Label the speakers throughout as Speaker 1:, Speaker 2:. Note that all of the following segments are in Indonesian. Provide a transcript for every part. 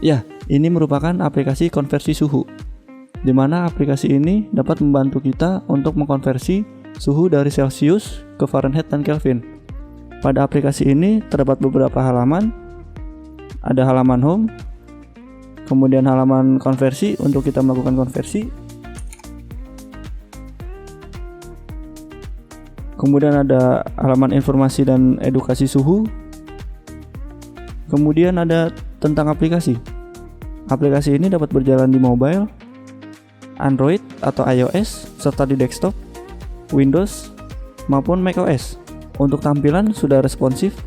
Speaker 1: Ya, ini merupakan aplikasi konversi suhu, di mana aplikasi ini dapat membantu kita untuk mengkonversi suhu dari Celsius ke Fahrenheit dan Kelvin. Pada aplikasi ini terdapat beberapa halaman, ada halaman home, kemudian halaman konversi untuk kita melakukan konversi, kemudian ada halaman informasi dan edukasi suhu, kemudian ada tentang aplikasi. Aplikasi ini dapat berjalan di mobile, Android atau iOS, serta di desktop, Windows, maupun macOS. Untuk tampilan sudah responsif.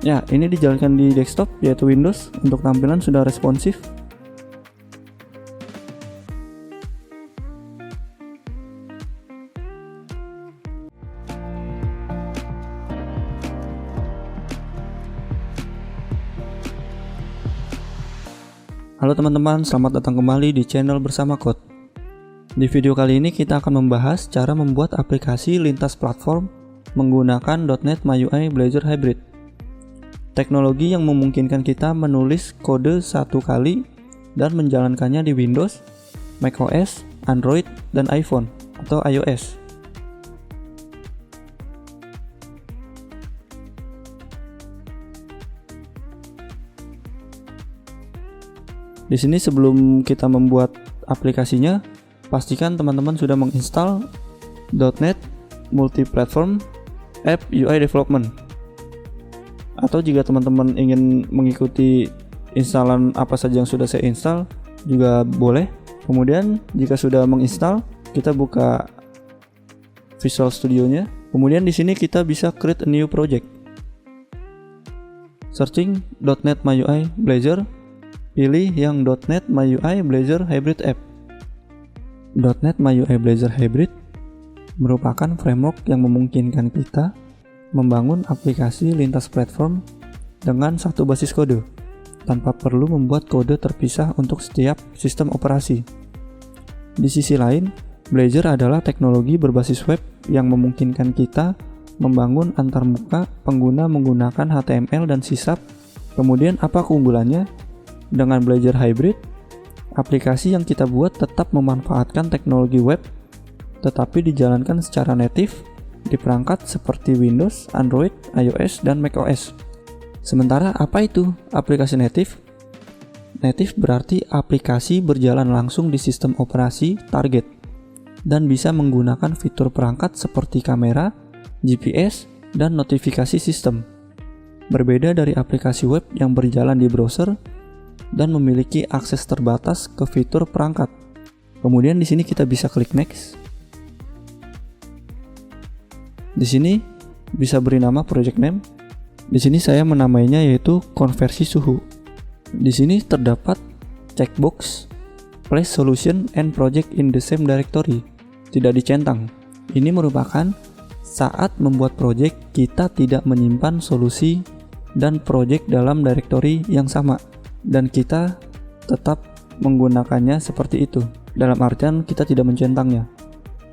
Speaker 1: Ya, ini dijalankan di desktop yaitu Windows. Untuk tampilan sudah responsif. Halo teman-teman, selamat datang kembali di channel Bersama Code. Di video kali ini kita akan membahas cara membuat aplikasi lintas platform menggunakan .NET MyUI Blazor Hybrid. Teknologi yang memungkinkan kita menulis kode satu kali dan menjalankannya di Windows, macOS, Android, dan iPhone atau iOS. Di sini sebelum kita membuat aplikasinya, pastikan teman-teman sudah menginstal .NET Multi-Platform App UI Development. Atau jika teman-teman ingin mengikuti instalan apa saja yang sudah saya install, juga boleh. Kemudian jika sudah menginstal, kita buka Visual Studio-nya. Kemudian di sini kita bisa create a new project. Searching .NET MyUI Blazor. Pilih yang .NET MyUI Blazor Hybrid App. .NET MyUI Blazor Hybrid merupakan framework yang memungkinkan kita membangun aplikasi lintas platform dengan satu basis kode, tanpa perlu membuat kode terpisah untuk setiap sistem operasi. Di sisi lain, Blazor adalah teknologi berbasis web yang memungkinkan kita membangun antarmuka pengguna menggunakan HTML dan C#. Kemudian apa keunggulannya? Dengan Blazor Hybrid, aplikasi yang kita buat tetap memanfaatkan teknologi web, tetapi dijalankan secara native di perangkat seperti Windows, Android, iOS, dan macOS. Sementara apa itu aplikasi native? Native berarti aplikasi berjalan langsung di sistem operasi target dan bisa menggunakan fitur perangkat seperti kamera, GPS, dan notifikasi sistem. Berbeda dari aplikasi web yang berjalan di browser dan memiliki akses terbatas ke fitur perangkat. Kemudian di sini kita bisa klik next. Di sini bisa beri nama project name. Di sini saya menamainya yaitu konversi suhu. Di sini terdapat checkbox place solution and project in the same directory. Tidak dicentang. Ini merupakan saat membuat project kita tidak menyimpan solusi dan project dalam directory yang sama, dan kita tetap menggunakannya seperti itu. Dalam artian kita tidak mencentangnya.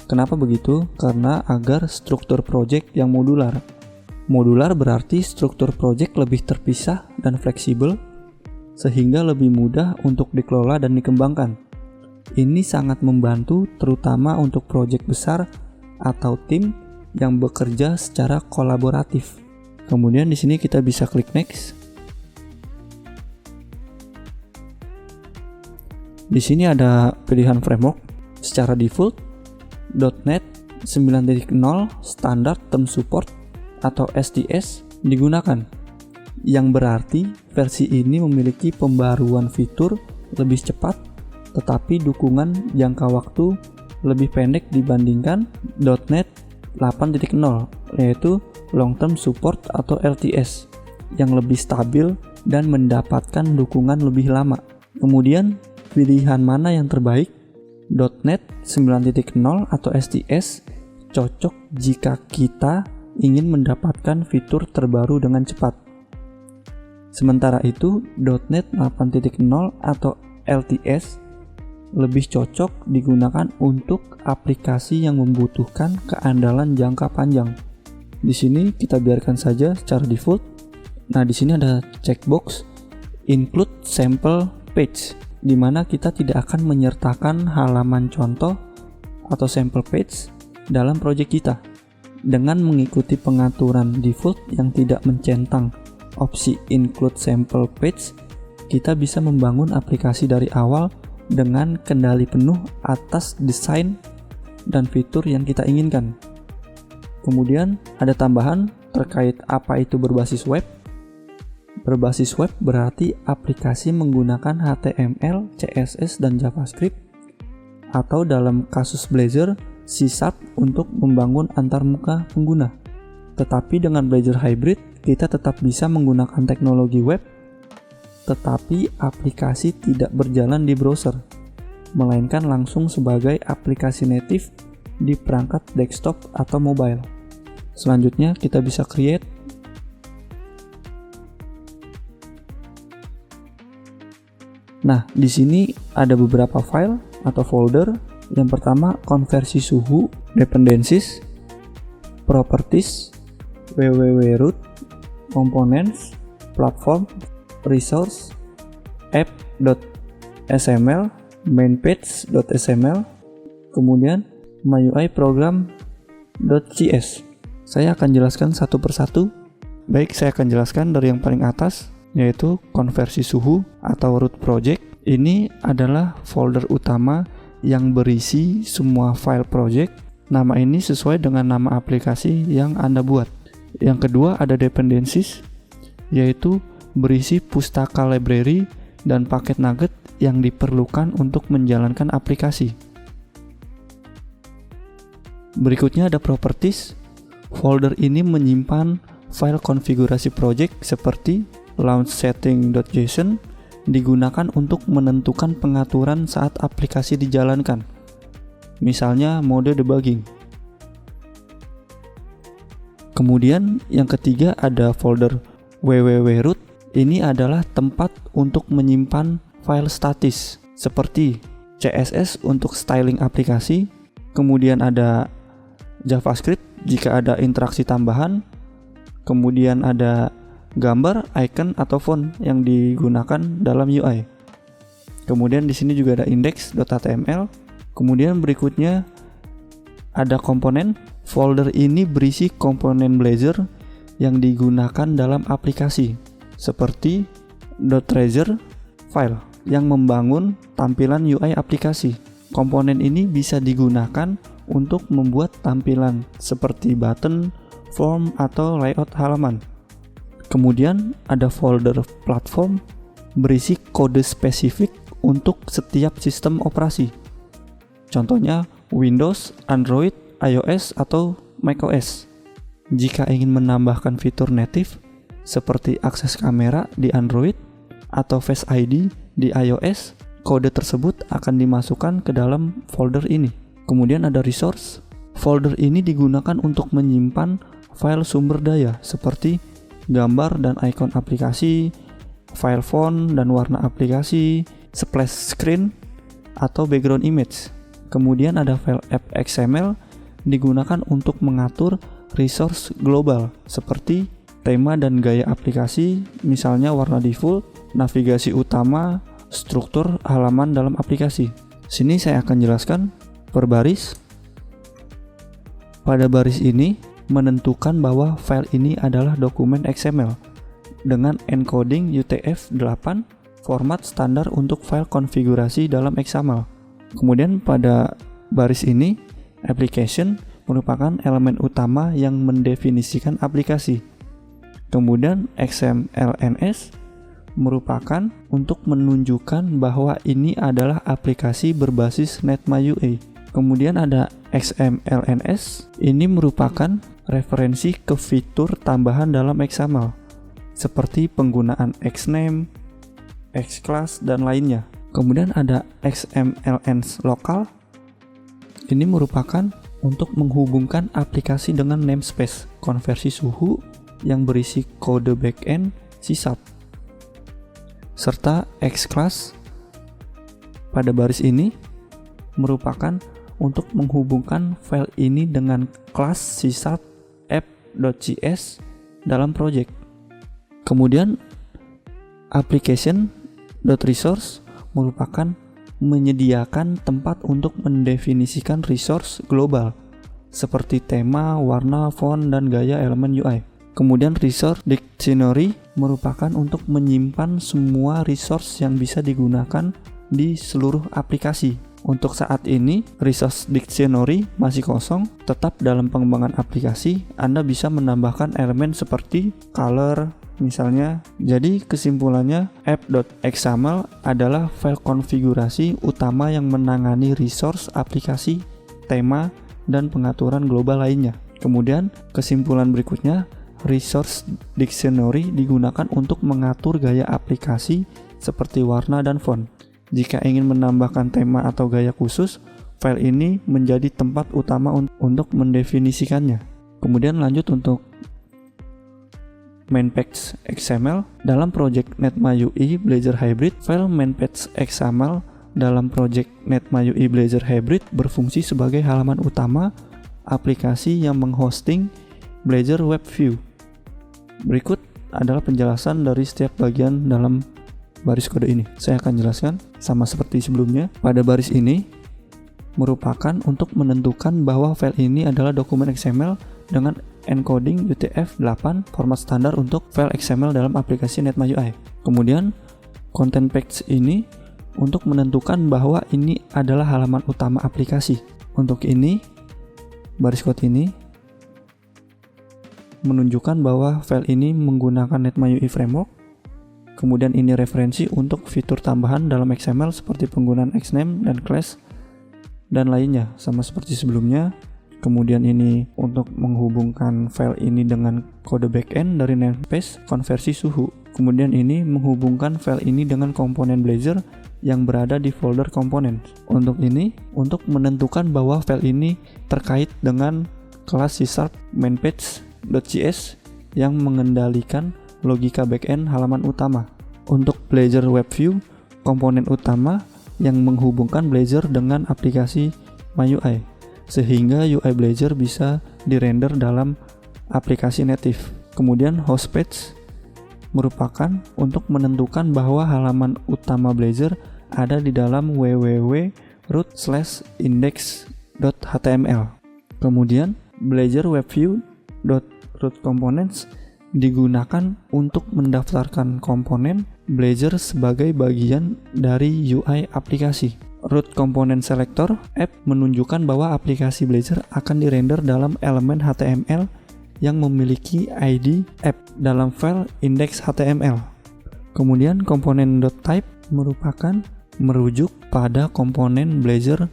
Speaker 1: Kenapa begitu? Karena agar struktur project yang modular. Modular berarti struktur project lebih terpisah dan fleksibel, sehingga lebih mudah untuk dikelola dan dikembangkan. Ini sangat membantu terutama untuk project besar atau tim yang bekerja secara kolaboratif. Kemudian di sini kita bisa klik next. Di sini ada pilihan framework. Secara default, .NET 9.0 Standard Term Support atau STS digunakan, yang berarti versi ini memiliki pembaruan fitur lebih cepat, tetapi dukungan jangka waktu lebih pendek dibandingkan .NET 8.0, yaitu Long Term Support atau LTS, yang lebih stabil dan mendapatkan dukungan lebih lama. Kemudian pilihan mana yang terbaik? .NET 9.0 atau STS cocok jika kita ingin mendapatkan fitur terbaru dengan cepat. Sementara itu, .NET 8.0 atau LTS lebih cocok digunakan untuk aplikasi yang membutuhkan keandalan jangka panjang. Di sini kita biarkan saja secara default. Nah, di sini ada checkbox include sample page, di mana kita tidak akan menyertakan halaman contoh atau sample page dalam project kita. Dengan mengikuti pengaturan default yang tidak mencentang opsi include sample page, kita bisa membangun aplikasi dari awal dengan kendali penuh atas desain dan fitur yang kita inginkan. Kemudian ada tambahan terkait apa itu berbasis web. Berbasis web berarti aplikasi menggunakan HTML, CSS, dan JavaScript, atau dalam kasus Blazor, C# untuk membangun antarmuka pengguna. Tetapi dengan Blazor Hybrid, kita tetap bisa menggunakan teknologi web, tetapi aplikasi tidak berjalan di browser, melainkan langsung sebagai aplikasi native di perangkat desktop atau mobile. Selanjutnya kita bisa create. Nah, di sini ada beberapa file atau folder. Yang pertama, konversi suhu, dependencies, properties, www.root, components, platform, resource, app.sml, mainpage.sml, kemudian MyUI program.js. Saya akan jelaskan satu persatu. Baik, saya akan jelaskan dari yang paling atas, yaitu konversi suhu atau root project. Ini adalah folder utama yang berisi semua file project. Nama ini sesuai dengan nama aplikasi yang Anda buat. Yang kedua ada dependencies, yaitu berisi pustaka library dan paket nugget yang diperlukan untuk menjalankan aplikasi. Berikutnya ada properties. Folder ini menyimpan file konfigurasi project seperti launchsetting.json, digunakan untuk menentukan pengaturan saat aplikasi dijalankan, misalnya mode debugging. Kemudian yang ketiga ada folder www.root. Ini adalah tempat untuk menyimpan file statis seperti CSS untuk styling aplikasi, kemudian ada JavaScript jika ada interaksi tambahan, kemudian ada gambar, icon, atau font yang digunakan dalam UI. Kemudian di sini juga ada index.html. Kemudian berikutnya ada komponen. Folder ini berisi komponen Blazor yang digunakan dalam aplikasi, seperti .trezor file yang membangun tampilan UI aplikasi. Komponen ini bisa digunakan untuk membuat tampilan seperti button, form, atau layout halaman. Kemudian ada folder platform berisi kode spesifik untuk setiap sistem operasi. Contohnya Windows, Android, iOS, atau macOS. Jika ingin menambahkan fitur native seperti akses kamera di Android atau Face ID di iOS, kode tersebut akan dimasukkan ke dalam folder ini. Kemudian ada resource. Folder ini digunakan untuk menyimpan file sumber daya seperti gambar dan icon aplikasi, file font dan warna aplikasi, splash screen, atau background image. Kemudian ada file app XML digunakan untuk mengatur resource global seperti tema dan gaya aplikasi, misalnya warna default, navigasi utama, struktur halaman dalam aplikasi. Sini saya akan jelaskan per baris. Pada baris ini menentukan bahwa file ini adalah dokumen XML dengan encoding UTF-8, format standar untuk file konfigurasi dalam XML. Kemudian pada baris ini, application merupakan elemen utama yang mendefinisikan aplikasi. Kemudian XMLNS merupakan untuk menunjukkan bahwa ini adalah aplikasi berbasis NetMyUI. Kemudian ada XMLNS, ini merupakan referensi ke fitur tambahan dalam XML, seperti penggunaan Xname, Xclass, dan lainnya. Kemudian ada XMLNS lokal, ini merupakan untuk menghubungkan aplikasi dengan namespace konversi suhu yang berisi kode backend C#. Serta Xclass pada baris ini merupakan untuk menghubungkan file ini dengan kelas C# app app.js dalam project. Kemudian application.resource merupakan menyediakan tempat untuk mendefinisikan resource global seperti tema, warna, font, dan gaya elemen UI. Kemudian resource dictionary merupakan untuk menyimpan semua resource yang bisa digunakan di seluruh aplikasi. Untuk saat ini, resource dictionary masih kosong, tetap dalam pengembangan aplikasi, Anda bisa menambahkan elemen seperti color, misalnya. Jadi kesimpulannya, app.xaml adalah file konfigurasi utama yang menangani resource aplikasi, tema, dan pengaturan global lainnya. Kemudian kesimpulan berikutnya, resource dictionary digunakan untuk mengatur gaya aplikasi seperti warna dan font. Jika ingin menambahkan tema atau gaya khusus, file ini menjadi tempat utama untuk mendefinisikannya. Kemudian lanjut untuk main.page.xml dalam project NetMyUI Blazor Hybrid. File main.page.xml dalam project NetMyUI Blazor Hybrid berfungsi sebagai halaman utama aplikasi yang menghosting Blazor Web View. Berikut adalah penjelasan dari setiap bagian dalam baris kode ini. Saya akan jelaskan sama seperti sebelumnya. Pada baris ini merupakan untuk menentukan bahwa file ini adalah dokumen XML dengan encoding UTF-8 format standar untuk file XML dalam aplikasi NetMyUI. Kemudian content page ini untuk menentukan bahwa ini adalah halaman utama aplikasi. Untuk ini, baris kode ini menunjukkan bahwa file ini menggunakan NetMyUI framework. Kemudian ini referensi untuk fitur tambahan dalam XML seperti penggunaan Xname dan class dan lainnya sama seperti sebelumnya. Kemudian ini untuk menghubungkan file ini dengan kode backend dari namespace konversi suhu. Kemudian ini menghubungkan file ini dengan komponen Blazor yang berada di folder komponen. Untuk ini, untuk menentukan bahwa file ini terkait dengan kelas C# mainpage.js yang mengendalikan logika backend halaman utama. Untuk Blazor Web View, komponen utama yang menghubungkan Blazor dengan aplikasi MyUI, sehingga UI Blazor bisa dirender dalam aplikasi native. Kemudian host page merupakan untuk menentukan bahwa halaman utama Blazor ada di dalam www.root/index.html. Kemudian Blazor Web View.root components digunakan untuk mendaftarkan komponen Blazor sebagai bagian dari UI aplikasi. Root component selector app menunjukkan bahwa aplikasi Blazor akan dirender dalam elemen HTML yang memiliki ID app dalam file index.html. Kemudian komponen .type merupakan merujuk pada komponen Blazor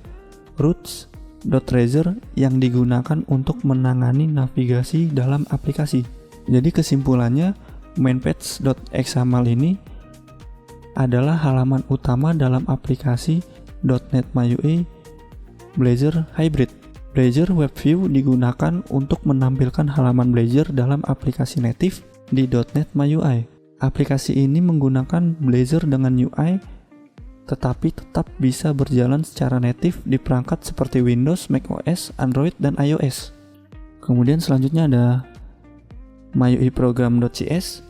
Speaker 1: routes.razor yang digunakan untuk menangani navigasi dalam aplikasi. Jadi kesimpulannya, main.page.xml ini adalah halaman utama dalam aplikasi .NET-MyUI Blazor Hybrid. Blazor Web View digunakan untuk menampilkan halaman Blazor dalam aplikasi native di .NET-MyUI. Aplikasi ini menggunakan Blazor dengan UI, tetapi tetap bisa berjalan secara native di perangkat seperti Windows, macOS, Android, dan iOS. Kemudian selanjutnya ada MyUI program.cs.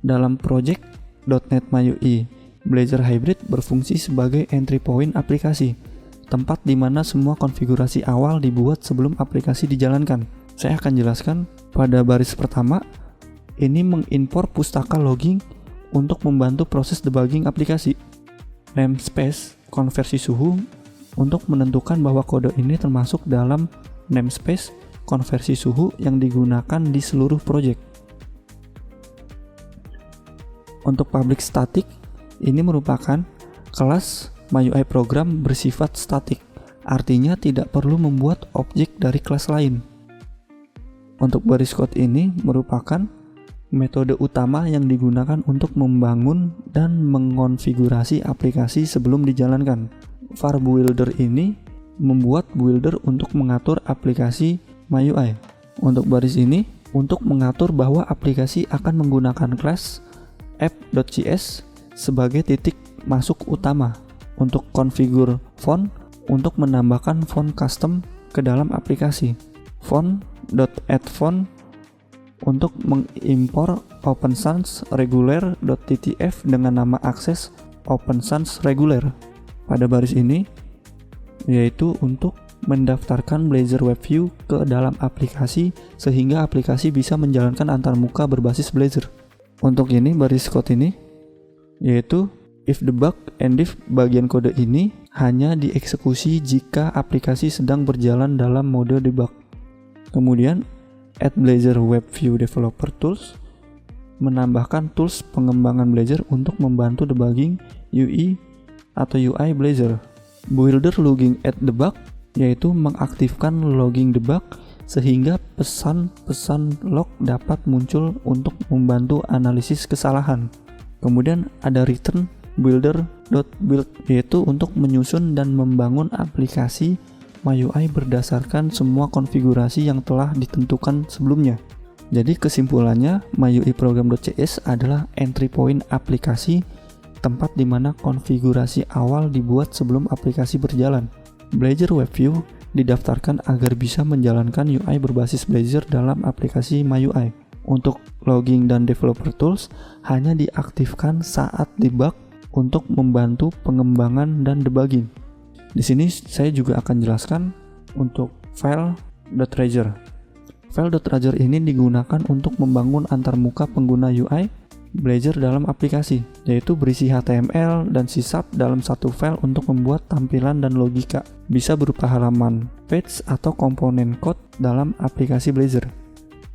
Speaker 1: Dalam project .NET-MyUI Blazor Hybrid berfungsi sebagai entry point aplikasi, tempat di mana semua konfigurasi awal dibuat sebelum aplikasi dijalankan. Saya akan jelaskan pada baris pertama, ini mengimpor pustaka logging untuk membantu proses debugging aplikasi. Namespace konversi suhu untuk menentukan bahwa kode ini termasuk dalam namespace konversi suhu yang digunakan di seluruh project. Untuk public static, ini merupakan kelas MyUI program bersifat statik, artinya tidak perlu membuat objek dari kelas lain. Untuk baris code ini merupakan metode utama yang digunakan untuk membangun dan mengonfigurasi aplikasi sebelum dijalankan. Var builder ini membuat builder untuk mengatur aplikasi MyUI. Untuk baris ini, untuk mengatur bahwa aplikasi akan menggunakan kelas app.js sebagai titik masuk utama. Untuk konfigur font, untuk menambahkan font custom ke dalam aplikasi. Font.add font untuk mengimpor Open Sans regular.ttf dengan nama akses Open Sans regular pada baris ini, yaitu untuk mendaftarkan Blazor WebView ke dalam aplikasi sehingga aplikasi bisa menjalankan antarmuka berbasis Blazor. Untuk ini baris code ini yaitu if debug and if bagian kode ini hanya dieksekusi jika aplikasi sedang berjalan dalam mode debug. Kemudian add Blazor WebView Developer Tools menambahkan tools pengembangan Blazor untuk membantu debugging UI atau UI Blazor. Builder logging at debug yaitu mengaktifkan logging debug sehingga pesan-pesan log dapat muncul untuk membantu analisis kesalahan. Kemudian ada return builder.build yaitu untuk menyusun dan membangun aplikasi MyUI berdasarkan semua konfigurasi yang telah ditentukan sebelumnya. Jadi kesimpulannya, MyUI program.cs adalah entry point aplikasi, tempat di mana konfigurasi awal dibuat sebelum aplikasi berjalan. Blazor WebView didaftarkan agar bisa menjalankan UI berbasis Blazor dalam aplikasi MyUI. Untuk logging dan developer tools hanya diaktifkan saat debug untuk membantu pengembangan dan debugging. Di sini saya juga akan jelaskan untuk file.razor. File.razor ini digunakan untuk membangun antarmuka pengguna UI Blazor dalam aplikasi, yaitu berisi HTML dan sysap dalam satu file untuk membuat tampilan dan logika. Bisa berupa halaman page atau komponen code dalam aplikasi Blazor.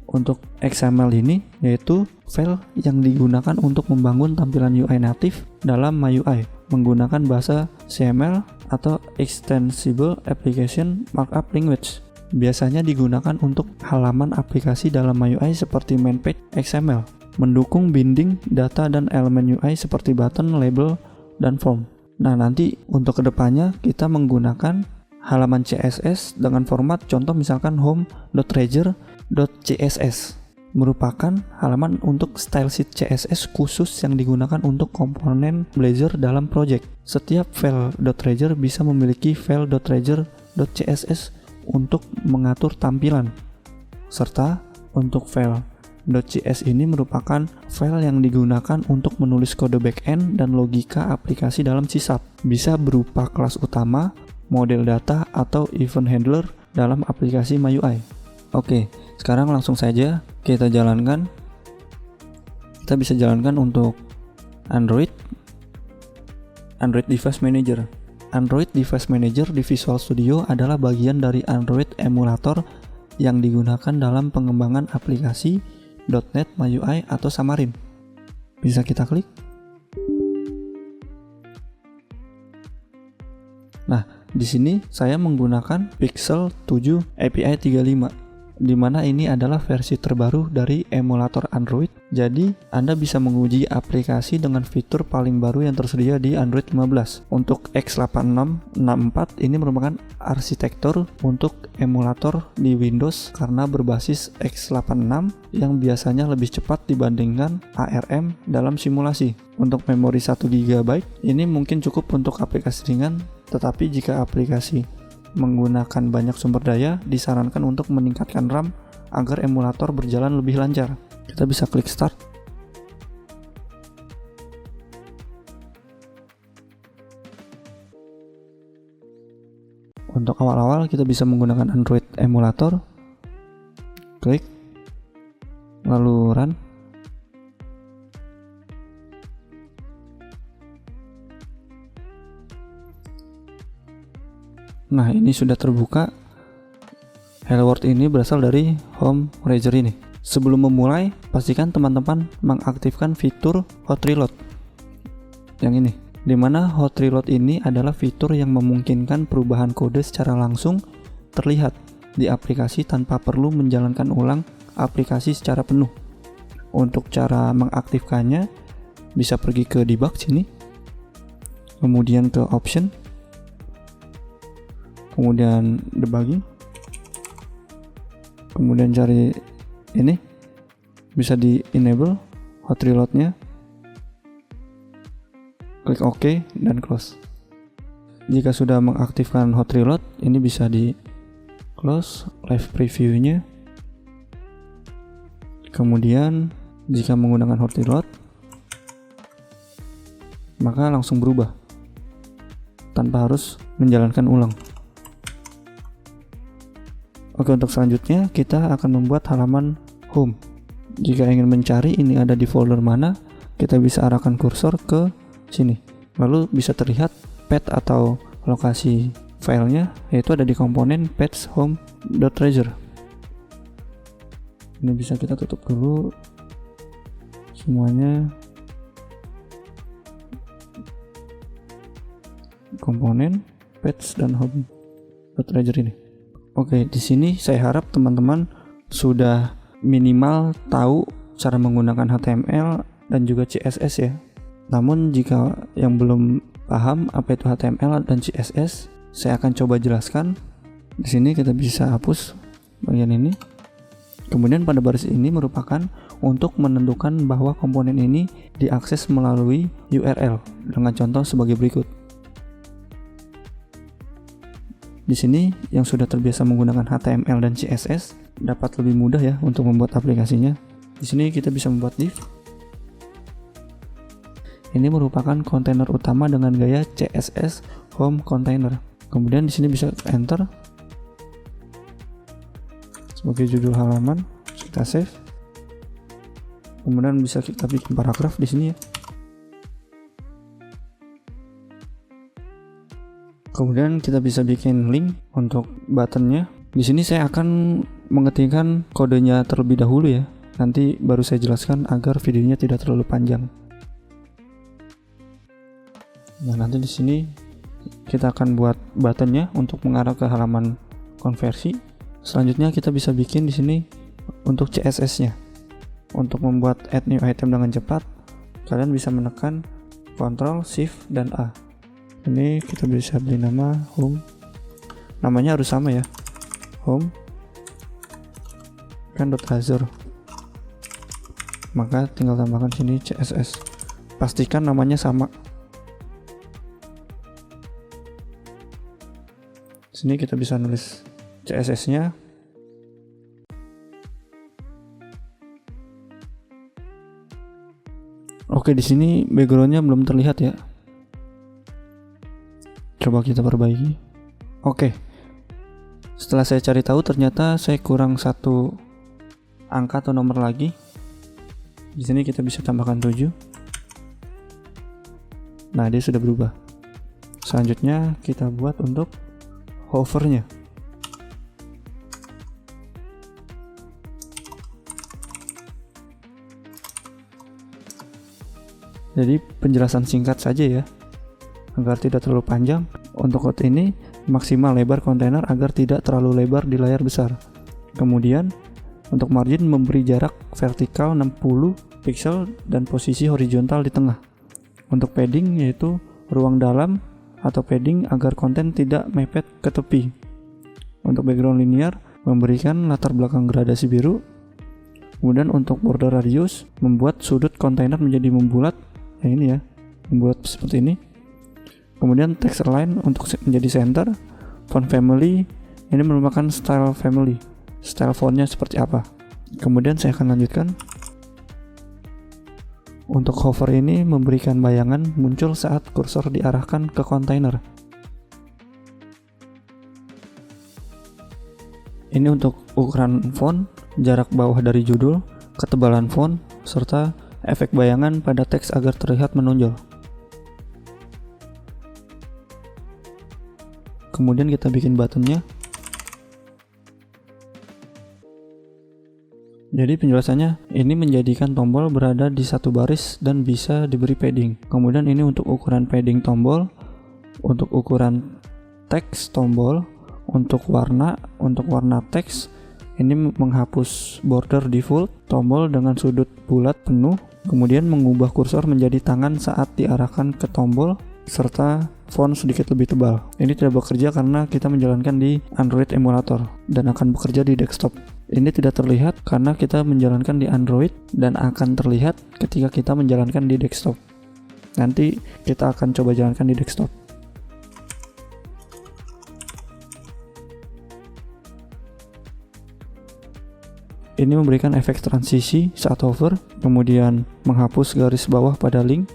Speaker 1: Untuk XML ini, yaitu file yang digunakan untuk membangun tampilan UI natif dalam MyUI menggunakan bahasa CML atau Extensible Application Markup Language. Biasanya digunakan untuk halaman aplikasi dalam MyUI seperti main page XML. Mendukung binding data dan elemen UI seperti button, label, dan form. Nah, nanti untuk kedepannya kita menggunakan halaman CSS dengan format contoh misalkan home.razor.css merupakan halaman untuk style sheet CSS khusus yang digunakan untuk komponen Blazor dalam project. Setiap file .razor bisa memiliki file.razor.css untuk mengatur tampilan, serta untuk file .cs ini merupakan file yang digunakan untuk menulis kode backend dan logika aplikasi dalam sysap. Bisa berupa kelas utama, model data, atau event handler dalam aplikasi MyUI. Oke, sekarang langsung saja kita jalankan. Kita bisa jalankan untuk Android Device Manager. Android Device Manager di Visual Studio adalah bagian dari Android emulator yang digunakan dalam pengembangan aplikasi .NET MyUI atau Xamarin. Bisa kita klik. Nah, di sini saya menggunakan Pixel 7 API 35. di mana ini adalah versi terbaru dari emulator Android. Jadi, Anda bisa menguji aplikasi dengan fitur paling baru yang tersedia di Android 15. Untuk x86 64 ini merupakan arsitektur untuk emulator di Windows karena berbasis x86 yang biasanya lebih cepat dibandingkan ARM dalam simulasi. Untuk memori 1 GB ini mungkin cukup untuk aplikasi ringan, tetapi jika aplikasi menggunakan banyak sumber daya, disarankan untuk meningkatkan RAM agar emulator berjalan lebih lancar. Kita bisa klik start. Untuk awal-awal kita bisa menggunakan Android emulator. Klik, lalu run. Nah, ini sudah terbuka. Hello World ini berasal dari Home Razor ini. Sebelum memulai, pastikan teman-teman mengaktifkan fitur Hot Reload. Yang ini, di mana Hot Reload ini adalah fitur yang memungkinkan perubahan kode secara langsung terlihat di aplikasi tanpa perlu menjalankan ulang aplikasi secara penuh. Untuk cara mengaktifkannya, bisa pergi ke debug sini, kemudian ke option, kemudian debugging, kemudian cari ini, bisa di enable hot reload-nya, klik OK dan close. Jika sudah mengaktifkan hot reload, ini bisa di close live preview-nya, Kemudian jika menggunakan hot-reload, maka langsung berubah tanpa harus menjalankan ulang. Oke, untuk selanjutnya kita akan membuat halaman home. Jika ingin mencari ini ada di folder mana, kita bisa arahkan kursor ke sini. Lalu bisa terlihat path atau lokasi filenya, yaitu ada di komponen paths_home.treasure. Ini bisa kita tutup dulu semuanya. Komponen paths dan home.treasure ini. Oke, di sini saya harap teman-teman sudah minimal tahu cara menggunakan HTML dan juga CSS ya. Namun jika yang belum paham apa itu HTML dan CSS, saya akan coba jelaskan. Di sini kita bisa hapus bagian ini. Kemudian pada baris ini merupakan untuk menentukan bahwa komponen ini diakses melalui URL dengan contoh sebagai berikut. Di sini yang sudah terbiasa menggunakan HTML dan CSS dapat lebih mudah ya untuk membuat aplikasinya. Di sini kita bisa membuat div. Ini merupakan kontainer utama dengan gaya CSS home container. Kemudian di sini bisa enter sebagai judul halaman, kita save. Kemudian bisa kita bikin paragraf di sini ya. Kemudian kita bisa bikin link untuk buttonnya. Di sini saya akan mengetikkan kodenya terlebih dahulu ya. Nanti baru saya jelaskan agar videonya tidak terlalu panjang. Nah, nanti di sini kita akan buat buttonnya untuk mengarah ke halaman konversi. Selanjutnya kita bisa bikin di sini untuk CSS-nya. Untuk membuat add new item dengan cepat, kalian bisa menekan Ctrl, Shift, dan A. Ini kita bisa beri nama home. Namanya harus sama ya. Home kan .azure. Maka tinggal tambahkan sini CSS. Pastikan namanya sama. Sini kita bisa nulis CSS-nya. Oke, di sini background-nya belum terlihat ya. Coba kita perbaiki. Oke. Setelah saya cari tahu ternyata saya kurang satu angka atau nomor lagi. Di sini kita bisa tambahkan 7. Nah, dia sudah berubah. Selanjutnya kita buat untuk hovernya. Jadi penjelasan singkat saja ya, agar tidak terlalu panjang. Untuk code ini maksimal lebar kontainer agar tidak terlalu lebar di layar besar. Kemudian untuk margin memberi jarak vertikal 60 pixel dan posisi horizontal di tengah. Untuk padding yaitu ruang dalam atau padding agar konten tidak mepet ke tepi. Untuk background linear memberikan latar belakang gradasi biru. Kemudian untuk border radius membuat sudut kontainer menjadi membulat. Yang ini ya, membuat seperti ini. Kemudian text align untuk menjadi center. Font family ini merupakan style family. Style fontnya seperti apa. Kemudian saya akan lanjutkan. Untuk hover ini memberikan bayangan muncul saat kursor diarahkan ke kontainer. Ini untuk ukuran font, jarak bawah dari judul, ketebalan font, serta efek bayangan pada teks agar terlihat menonjol. Kemudian kita bikin buttonnya. Jadi penjelasannya, ini menjadikan tombol berada di satu baris dan bisa diberi padding. Kemudian ini untuk ukuran padding tombol, untuk ukuran teks tombol, untuk warna teks, ini menghapus border default tombol dengan sudut bulat penuh, kemudian mengubah kursor menjadi tangan saat diarahkan ke tombol, serta font sedikit lebih tebal. Ini tidak bekerja karena kita menjalankan di Android emulator dan akan bekerja di desktop. Ini tidak terlihat karena kita menjalankan di Android dan akan terlihat ketika kita menjalankan di desktop. Nanti kita akan coba jalankan di desktop. Ini memberikan efek transisi saat hover, kemudian menghapus garis bawah pada link,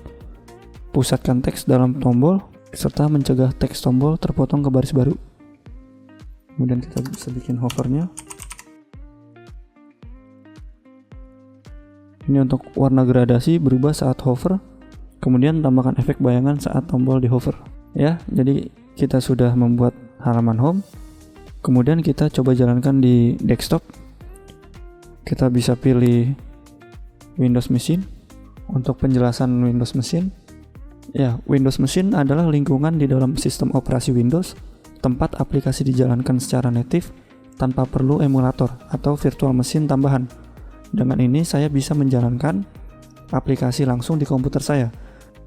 Speaker 1: pusatkan teks dalam tombol, serta mencegah teks tombol terpotong ke baris baru. Kemudian kita bisa bikin hovernya. Ini untuk warna gradasi berubah saat hover, kemudian tambahkan efek bayangan saat tombol di hover. Ya, jadi kita sudah membuat halaman home. Kemudian kita coba jalankan di desktop. Kita bisa pilih Windows Machine. Untuk penjelasan Windows Machine, ya, Windows Machine adalah lingkungan di dalam sistem operasi Windows, tempat aplikasi dijalankan secara native tanpa perlu emulator atau virtual machine tambahan. Dengan ini saya bisa menjalankan aplikasi langsung di komputer saya.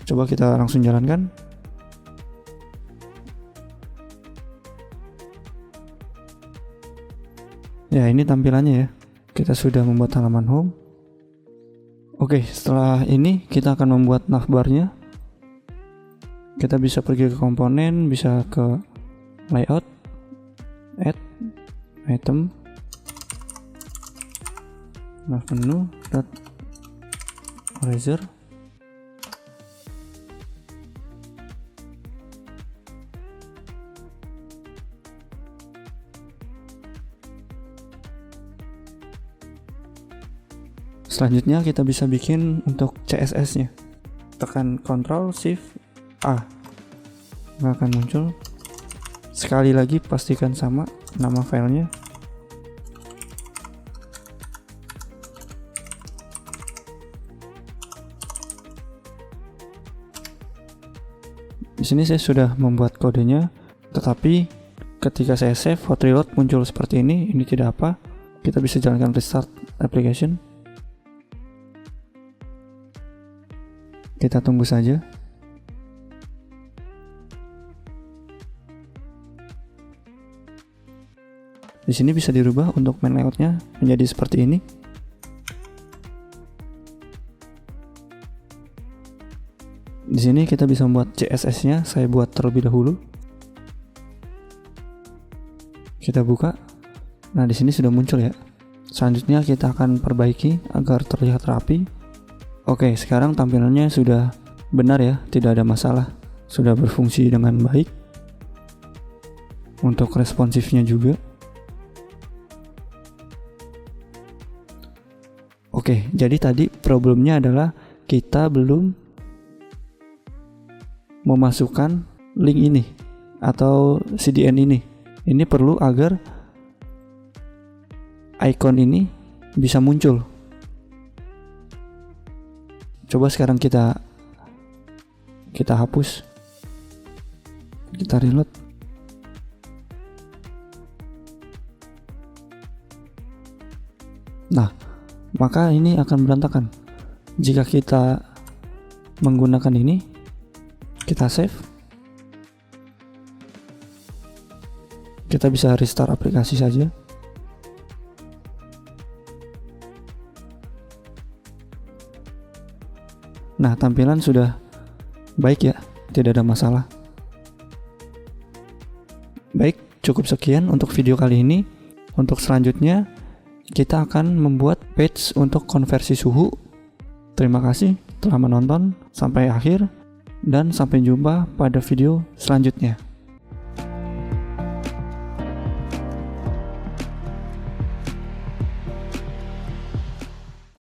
Speaker 1: Coba kita langsung jalankan. Ya, ini tampilannya ya. Kita sudah membuat halaman home. Oke, setelah ini kita akan membuat navbarnya. Kita bisa pergi ke komponen, bisa ke layout, add, item, nav menu, eraser. Selanjutnya kita bisa bikin untuk CSS-nya. Tekan Ctrl Shift A. Nggak akan muncul. Sekali lagi pastikan sama nama filenya. Di sini saya sudah membuat kodenya, tetapi ketika saya save, hot reload muncul seperti ini. Ini tidak apa. Kita bisa jalankan restart application. Kita tunggu saja. Di sini bisa dirubah untuk main layoutnya menjadi seperti ini. Di sini kita bisa membuat CSS-nya. Saya buat terlebih dahulu. Kita buka. Nah, di sini sudah muncul ya. Selanjutnya kita akan perbaiki agar terlihat rapi. Oke, sekarang tampilannya sudah benar ya, tidak ada masalah. Sudah berfungsi dengan baik. Untuk responsifnya juga. Oke, jadi tadi problemnya adalah kita belum memasukkan link ini atau CDN ini. Ini perlu agar icon ini bisa muncul. Coba sekarang kita hapus. Kita reload. Nah, maka ini akan berantakan. Jika kita menggunakan ini, kita save. Kita bisa restart aplikasi saja. Nah, tampilan sudah baik ya, tidak ada masalah. Baik, cukup sekian untuk video kali ini. Untuk selanjutnya, kita akan membuat page untuk konversi suhu. Terima kasih telah menonton sampai akhir, dan sampai jumpa pada video selanjutnya.